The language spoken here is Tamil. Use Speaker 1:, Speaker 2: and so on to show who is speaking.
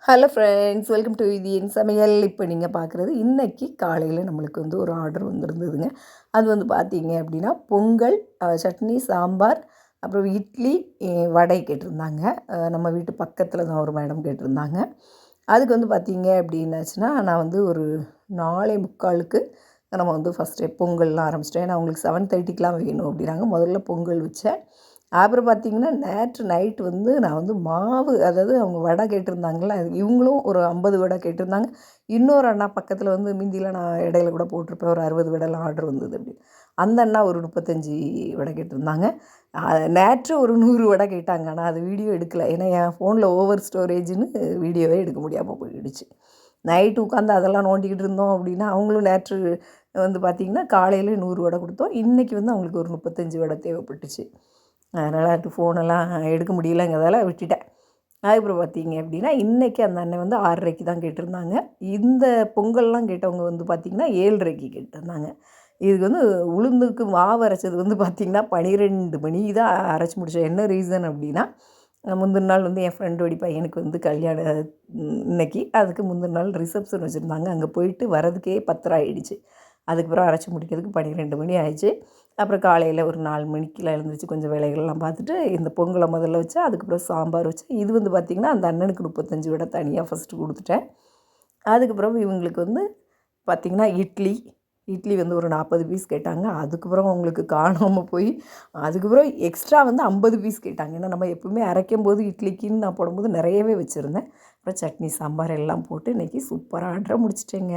Speaker 1: ஹலோ ஃப்ரெண்ட்ஸ், வெல்கம் டு இது என் சமையல். இப்போ நீங்கள் பார்க்குறது இன்றைக்கி காலையில் நம்மளுக்கு வந்து ஒரு ஆர்டர் வந்துருந்ததுங்க. அது வந்து பார்த்தீங்க அப்படின்னா பொங்கல், சட்னி, சாம்பார், அப்புறம் இட்லி, வடை கேட்டிருந்தாங்க. நம்ம வீட்டு பக்கத்தில் தான் ஒரு மேடம் கேட்டிருந்தாங்க. அதுக்கு வந்து பார்த்தீங்க அப்படின்னாச்சுன்னா நான் வந்து ஒரு 4:45க்கு நம்ம வந்து ஃபஸ்ட்டே பொங்கல்லாம் ஆரம்பிச்சிட்டேன். ஏன்னா அவங்களுக்கு 7:30க்கெலாம் வேணும் அப்படின்னாங்க. முதல்ல பொங்கல் வச்சேன். அப்புறம் பார்த்திங்கன்னா நேற்று நைட்டு வந்து நான் வந்து மாவு, அதாவது அவங்க வடை கேட்டிருந்தாங்கள, இவங்களும் ஒரு 50 வடை கேட்டிருந்தாங்க. இன்னொரு அண்ணா பக்கத்தில் வந்து மிந்தியில் நான் இடையில கூட போட்டிருப்பேன், ஒரு 60 வடைலாம் ஆர்டர் வந்தது அப்படி. அந்த அண்ணா ஒரு 35 வடை கேட்டிருந்தாங்க. நேற்று ஒரு 100 வடை கேட்டாங்க. ஆனால் அது வீடியோ எடுக்கலை, ஏன்னா என் ஃபோனில் ஓவர் ஸ்டோரேஜ்னு வீடியோவே எடுக்க முடியாமல் போயிடுச்சு. நைட்டு உட்காந்து அதெல்லாம் நோண்டிக்கிட்டு இருந்தோம் அப்படின்னா, அவங்களும் நேற்று வந்து பார்த்திங்கன்னா காலையில் 100 வடை கொடுத்தோம். இன்றைக்கி வந்து அவங்களுக்கு ஒரு 35 வடை தேவைப்பட்டுச்சு. அதனால் ஃபோனெல்லாம் எடுக்க முடியலங்கிறதால விட்டுட்டேன். அதுக்கப்புறம் பார்த்தீங்க அப்படின்னா இன்றைக்கி அந்த அண்ணன் வந்து 6:30க்கு தான் கேட்டிருந்தாங்க. இந்த பொங்கல்லாம் கேட்டவங்க வந்து பார்த்திங்கன்னா 7:30க்கு கேட்டிருந்தாங்க. இதுக்கு வந்து உளுந்துக்கு மாவு அரைச்சது வந்து பார்த்திங்கன்னா 12 மணி தான் அரைச்சி முடித்தேன். என்ன ரீசன் அப்படின்னா, முந்தின நாள் வந்து என் ஃப்ரெண்டோடைய பையனுக்கு வந்து கல்யாணம் இன்னைக்கு. அதுக்கு முந்தின நாள் ரிசப்ஷன் வச்சுருந்தாங்க. அங்கே போயிட்டு வரதுக்கே 10:30 ஆகிடுச்சு. அதுக்கப்புறம் அரைச்சி முடிக்கிறதுக்கு 12 மணி ஆயிடுச்சு. அப்புறம் காலையில் ஒரு 4 மணிக்கெலாம் எழுந்திரிச்சு கொஞ்சம் வேலைகள்லாம் பார்த்துட்டு இந்த பொங்கலை முதல்ல வச்சேன். அதுக்கப்புறம் சாம்பார் வச்சேன். இது வந்து பார்த்திங்கன்னா அந்த அண்ணனுக்கு 35 வடை தனியாக ஃபஸ்ட்டு கொடுத்துட்டேன். அதுக்கப்புறம் இவங்களுக்கு வந்து பார்த்திங்கன்னா இட்லி வந்து ஒரு 40 பீஸ் கேட்டாங்க. அதுக்கப்புறம் அவங்களுக்கு காணாமல் போய் அதுக்கப்புறம் எக்ஸ்ட்ரா வந்து 50 பீஸ் கேட்டாங்க. ஏன்னா நம்ம எப்பவுமே அரைக்கும்போது இட்லிக்குன்னு நான் போடும்போது நிறையவே வச்சுருந்தேன். அப்புறம் சட்னி, சாம்பார் எல்லாம் போட்டு இன்றைக்கி சூப்பராக ஆர்டரை முடிச்சிட்டேங்க.